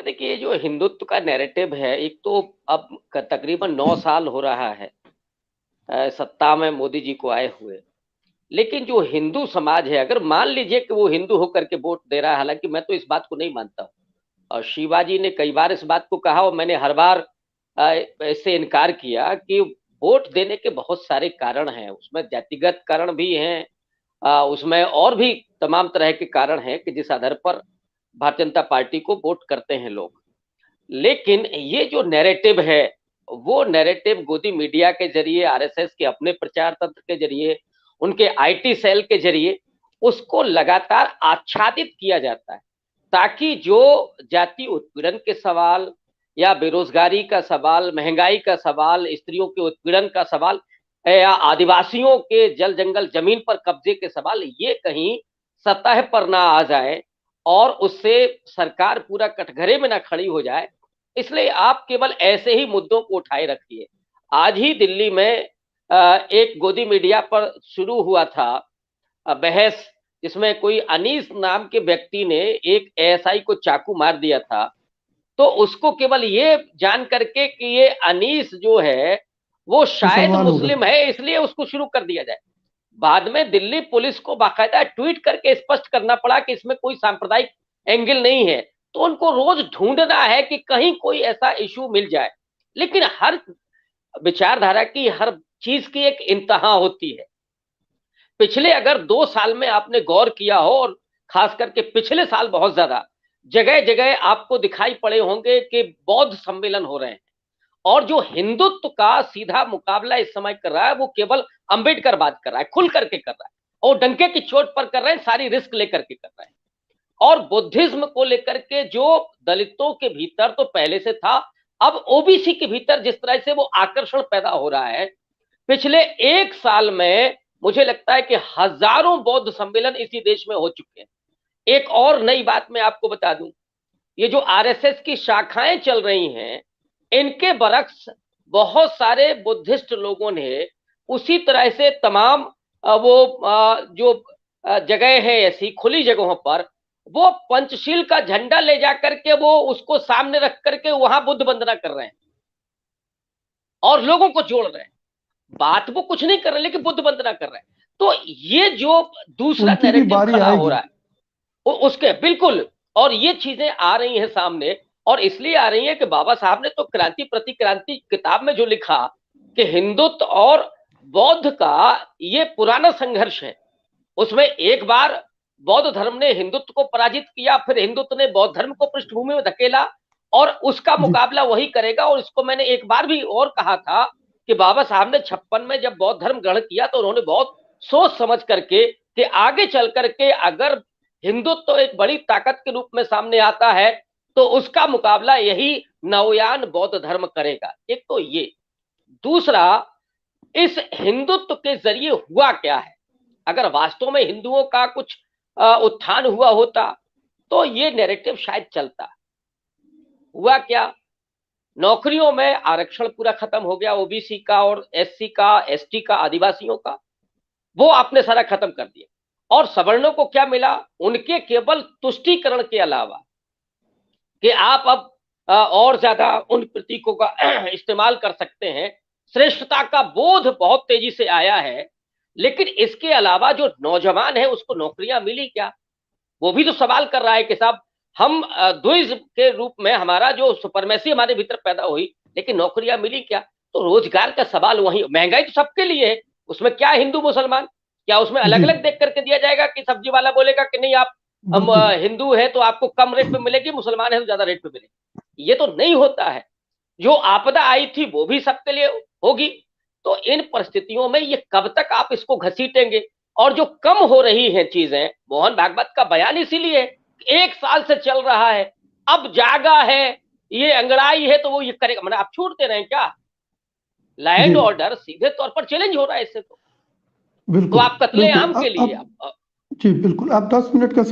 देखिए, ये जो हिंदुत्व का नैरेटिव है, एक तो अब तकरीबन 9 साल हो रहा है सत्ता में मोदी जी को आए हुए। लेकिन जो हिंदू समाज है, अगर मान लीजिए कि वो हिंदू होकर के वोट दे रहा है, हालांकि मैं तो इस बात को नहीं मानता हूँ। और शिवाजी ने कई बार इस बात को कहा और मैंने हर बार इससे इनकार किया कि वोट देने के बहुत सारे कारण हैं, उसमें जातिगत कारण भी हैं, उसमें और भी तमाम तरह के कारण हैं कि जिस आधार पर भारतीय जनता पार्टी को वोट करते हैं लोग। लेकिन ये जो नैरेटिव है, वो नैरेटिव गोदी मीडिया के जरिए, आरएसएस के अपने प्रचार तंत्र के जरिए, उनके आईटी सेल के जरिए उसको लगातार आच्छादित किया जाता है, ताकि जो जाति उत्पीड़न के सवाल या बेरोजगारी का सवाल, महंगाई का सवाल, स्त्रियों के उत्पीड़न का सवाल या आदिवासियों के जल जंगल जमीन पर कब्जे के सवाल, ये कहीं सतह पर ना आ जाए और उससे सरकार पूरा कटघरे में ना खड़ी हो जाए। इसलिए आप केवल ऐसे ही मुद्दों को उठाए रखिए। आज ही दिल्ली में एक गोदी मीडिया पर शुरू हुआ था बहस, जिसमें कोई अनीस नाम के व्यक्ति ने एक एएसआई को चाकू मार दिया था। तो उसको केवल ये जान करके कि ये अनीस जो है वो शायद मुसलमान होगा। मुस्लिम है, इसलिए उसको शुरू कर दिया जाए। बाद में दिल्ली पुलिस को बाकायदा ट्वीट करके स्पष्ट करना पड़ा कि इसमें कोई सांप्रदायिक एंगल नहीं है। तो उनको रोज ढूंढना है कि कहीं कोई ऐसा इशू मिल जाए। लेकिन हर विचारधारा की, हर चीज की एक इंतहा होती है। पिछले अगर 2 साल में आपने गौर किया हो, और खास करके पिछले साल बहुत ज्यादा जगह जगह आपको दिखाई पड़े होंगे कि बौद्ध सम्मेलन हो रहे हैं, और जो हिंदुत्व का सीधा मुकाबला इस समय कर रहा है वो केवल अंबेडकर बात कर रहा है, खुल करके कर रहा है, और डंके की चोट पर कर रहे हैं, सारी रिस्क लेकर के कर रहे हैं। और बुद्धिज्म को लेकर के जो दलितों के भीतर तो पहले से था, अब ओबीसी के भीतर जिस तरह से वो आकर्षण पैदा हो रहा है, पिछले 1 साल में मुझे लगता है कि हजारों बौद्ध सम्मेलन इसी देश में हो चुके हैं। एक और नई बात मैं आपको बता दूं, ये जो आरएसएस की शाखाएं चल रही हैं, इनके बरक्स बहुत सारे बुद्धिस्ट लोगों ने उसी तरह से तमाम जो जगह है ऐसी खुली जगहों पर, वो पंचशील का झंडा ले जाकर के वो उसको सामने रख करके वहां बुद्ध वंदना कर रहे हैं और लोगों को जोड़ रहे हैं। बात वो कुछ नहीं कर रहे, लेकिन बुद्ध वंदना कर रहे हैं। तो ये जो दूसरा उनकी भी नैरेटिव बारी खड़ा हो आएगी। रहा है उसके बिल्कुल, और ये चीजें आ रही हैं सामने, और इसलिए आ रही है कि बाबा साहब ने तो क्रांति प्रति क्रांति किताब में जो लिखा कि हिंदुत्व और बौद्ध का ये पुराना संघर्ष है, उसमें एक बार बौद्ध धर्म ने हिंदुत्व को पराजित किया, फिर हिंदुत्व ने बौद्ध धर्म को पृष्ठभूमि में धकेला, और उसका जी। मुकाबला वही करेगा। और इसको मैंने एक बार भी और कहा था कि बाबा साहब ने 56 में जब बौद्ध धर्म ग्रहण किया तो उन्होंने बहुत सोच समझ करके कि आगे चल करके अगर हिंदुत्व तो एक बड़ी ताकत के रूप में सामने आता है तो उसका मुकाबला यही नवयान बौद्ध धर्म करेगा। एक तो ये, दूसरा, इस हिंदुत्व के जरिए हुआ क्या है। अगर वास्तव में हिंदुओं का कुछ उत्थान हुआ होता तो ये नैरेटिव शायद चलता। हुआ क्या, नौकरियों में आरक्षण पूरा खत्म हो गया, ओबीसी का और एससी का, एसटी का, आदिवासियों का, वो आपने सारा खत्म कर दिया। और सवर्णों को क्या मिला, उनके केवल तुष्टीकरण के अलावा कि आप अब और ज्यादा उन प्रतीकों का इस्तेमाल कर सकते हैं, श्रेष्ठता का बोध बहुत तेजी से आया है। लेकिन इसके अलावा जो नौजवान है उसको नौकरियां मिली क्या, वो भी तो सवाल कर रहा है कि साहब हम द्विज के रूप में हमारा जो सुपरमेसी हमारे भीतर पैदा हुई, लेकिन नौकरियां मिली क्या। तो रोजगार का सवाल वही, महंगाई तो सबके लिए है, उसमें क्या हिंदू मुसलमान, क्या उसमें अलग जी। अलग देख करके दिया जाएगा कि सब्जी वाला बोलेगा कि नहीं आप बिल्कुल। हिंदू है तो आपको कम रेट पे मिलेगी, मुसलमान है तो ज्यादा रेट पे मिलेगी। ये तो नहीं होता है। जो आपदा आई थी वो भी सबके लिए होगी। तो इन परिस्थितियों में ये कब तक आप इसको घसीटेंगे। और जो कम हो रही हैं चीजें, मोहन भागवत का बयान इसीलिए 1 साल से चल रहा है, अब जागा है, ये अंगड़ाई है तो वो ये करेगा। मतलब आप छूट दे रहे हैं क्या, जी। लैंड ऑर्डर सीधे तौर पर चैलेंज हो रहा है इससे। तो बिल्कुल। आप बिल्कुल कत्लेआम के लिए अब जी बिल्कुल, आप 10 मिनट का